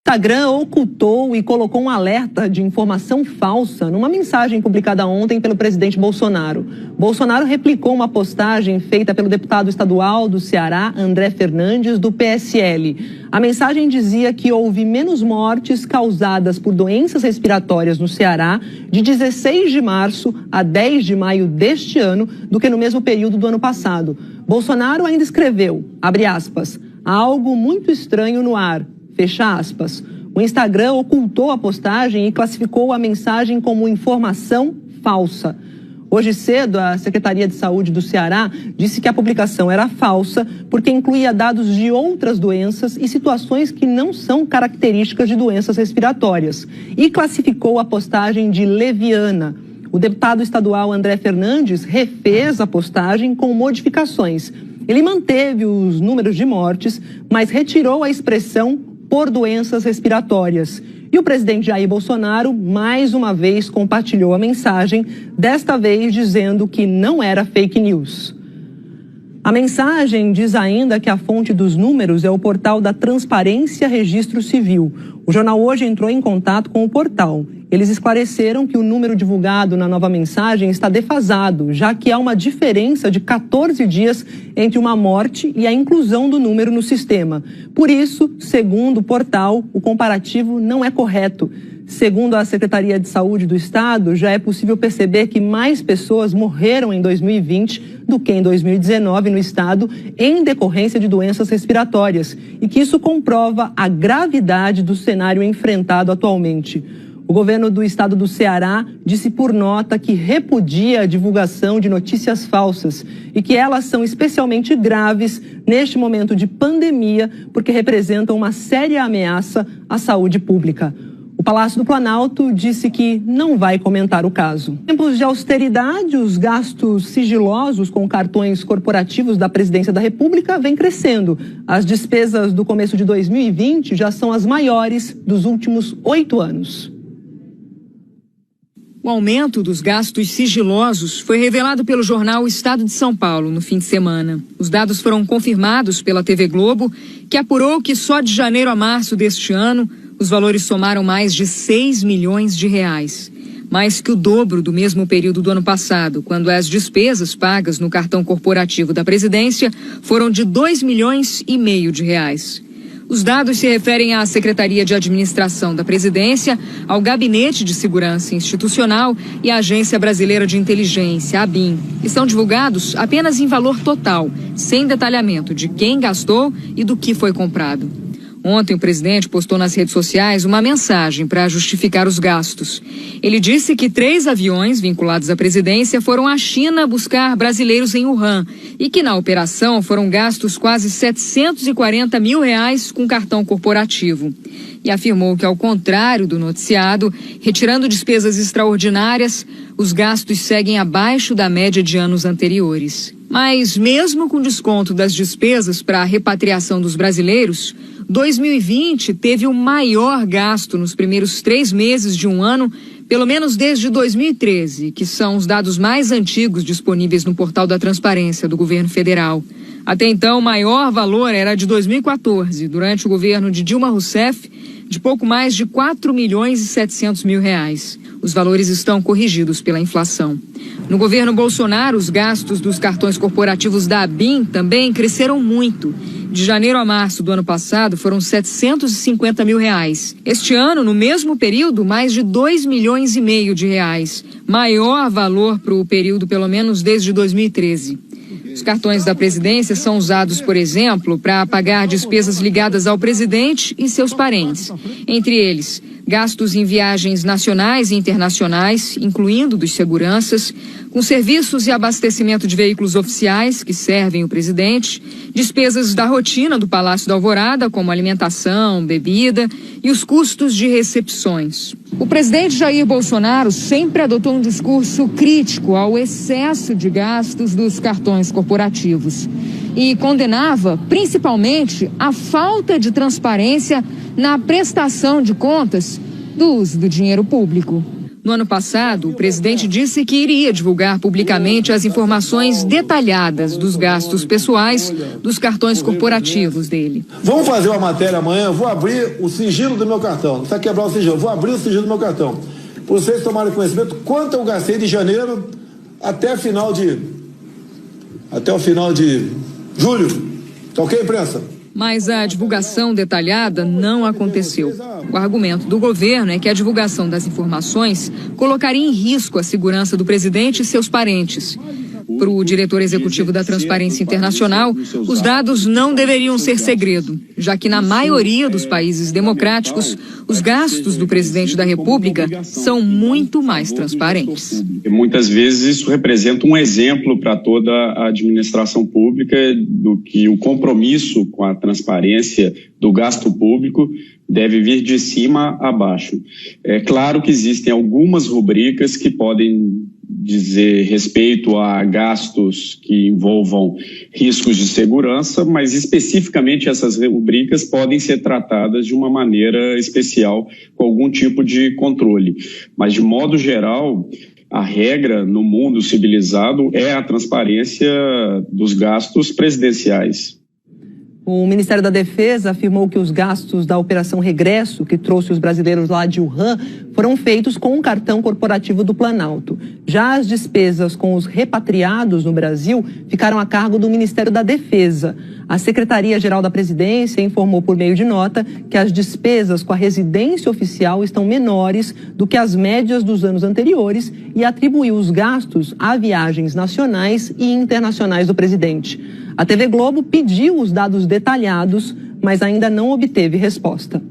Instagram ocultou e colocou um alerta de informação falsa numa mensagem publicada ontem pelo presidente Bolsonaro. Bolsonaro replicou uma postagem feita pelo deputado estadual do Ceará, André Fernandes, do PSL. A mensagem dizia que houve menos mortes causadas por doenças respiratórias no Ceará de 16 de março a 10 de maio deste ano do que no mesmo período do ano passado. Bolsonaro ainda escreveu, abre aspas, algo muito estranho no ar. Fecha aspas. O Instagram ocultou a postagem e classificou a mensagem como informação falsa. Hoje cedo, a Secretaria de Saúde do Ceará disse que a publicação era falsa porque incluía dados de outras doenças e situações que não são características de doenças respiratórias e classificou a postagem de leviana. O deputado estadual André Fernandes refez a postagem com modificações. Ele manteve os números de mortes, mas retirou a expressão por doenças respiratórias. E o presidente Jair Bolsonaro, mais uma vez, compartilhou a mensagem, desta vez dizendo que não era fake news. A mensagem diz ainda que a fonte dos números é o portal da Transparência Registro Civil. O Jornal Hoje entrou em contato com o portal. Eles esclareceram que o número divulgado na nova mensagem está defasado, já que há uma diferença de 14 dias entre uma morte e a inclusão do número no sistema. Por isso, segundo o portal, o comparativo não é correto. Segundo a Secretaria de Saúde do Estado, já é possível perceber que mais pessoas morreram em 2020 do que em 2019 no Estado em decorrência de doenças respiratórias e que isso comprova a gravidade do cenário enfrentado atualmente. O governo do estado do Ceará disse por nota que repudia a divulgação de notícias falsas e que elas são especialmente graves neste momento de pandemia porque representam uma séria ameaça à saúde pública. O Palácio do Planalto disse que não vai comentar o caso. Em tempos de austeridade, os gastos sigilosos com cartões corporativos da Presidência da República vêm crescendo. As despesas do começo de 2020 já são as maiores dos últimos 8 anos. O aumento dos gastos sigilosos foi revelado pelo jornal Estado de São Paulo no fim de semana. Os dados foram confirmados pela TV Globo, que apurou que só de janeiro a março deste ano, os valores somaram mais de 6 milhões de reais. Mais que o dobro do mesmo período do ano passado, quando as despesas pagas no cartão corporativo da presidência foram de 2,5 milhões de reais. Os dados se referem à Secretaria de Administração da Presidência, ao Gabinete de Segurança Institucional e à Agência Brasileira de Inteligência, ABIN, e são divulgados apenas em valor total, sem detalhamento de quem gastou e do que foi comprado. Ontem, o presidente postou nas redes sociais uma mensagem para justificar os gastos. Ele disse que 3 aviões vinculados à presidência foram à China buscar brasileiros em Wuhan e que na operação foram gastos quase 740 mil reais com cartão corporativo. E afirmou que, ao contrário do noticiado, retirando despesas extraordinárias, os gastos seguem abaixo da média de anos anteriores. Mas, mesmo com desconto das despesas para a repatriação dos brasileiros, 2020 teve o maior gasto nos primeiros 3 meses de um ano, pelo menos desde 2013, que são os dados mais antigos disponíveis no portal da Transparência do governo federal. Até então, o maior valor era de 2014, durante o governo de Dilma Rousseff, de pouco mais de 4 milhões e 700 mil reais. Os valores estão corrigidos pela inflação. No governo Bolsonaro, os gastos dos cartões corporativos da ABIN também cresceram muito. De janeiro a março do ano passado, foram 750 mil reais. Este ano, no mesmo período, mais de 2,5 milhões de reais. Maior valor para o período, pelo menos desde 2013. Os cartões da presidência são usados, por exemplo, para pagar despesas ligadas ao presidente e seus parentes. Entre eles, gastos em viagens nacionais e internacionais, incluindo dos seguranças, com serviços e abastecimento de veículos oficiais que servem o presidente, despesas da rotina do Palácio da Alvorada, como alimentação, bebida e os custos de recepções. O presidente Jair Bolsonaro sempre adotou um discurso crítico ao excesso de gastos dos cartões corporativos e condenava, principalmente, a falta de transparência na prestação de contas do uso do dinheiro público. No ano passado, o presidente disse que iria divulgar publicamente as informações detalhadas dos gastos pessoais dos cartões corporativos dele. Vamos fazer uma matéria amanhã, eu vou abrir o sigilo do meu cartão. Não precisa quebrar o sigilo, eu vou abrir o sigilo do meu cartão. Para vocês tomarem conhecimento quanto eu gastei de janeiro até o final de julho. Tá ok, imprensa? Mas a divulgação detalhada não aconteceu. O argumento do governo é que a divulgação das informações colocaria em risco a segurança do presidente e seus parentes. Para o diretor executivo da Transparência Internacional, os dados não deveriam ser segredo, já que na maioria dos países democráticos, os gastos do presidente da República são muito mais transparentes. Muitas vezes isso representa um exemplo para toda a administração pública do que o compromisso com a transparência do gasto público deve vir de cima a baixo. É claro que existem algumas rubricas que podem dizer respeito a gastos que envolvam riscos de segurança, mas especificamente essas rubricas podem ser tratadas de uma maneira especial, com algum tipo de controle. Mas, de modo geral, a regra no mundo civilizado é a transparência dos gastos presidenciais. O Ministério da Defesa afirmou que os gastos da Operação Regresso, que trouxe os brasileiros lá de Wuhan, foram feitos com um cartão corporativo do Planalto. Já as despesas com os repatriados no Brasil ficaram a cargo do Ministério da Defesa. A Secretaria-Geral da Presidência informou por meio de nota que as despesas com a residência oficial estão menores do que as médias dos anos anteriores e atribuiu os gastos a viagens nacionais e internacionais do presidente. A TV Globo pediu os dados detalhados, mas ainda não obteve resposta.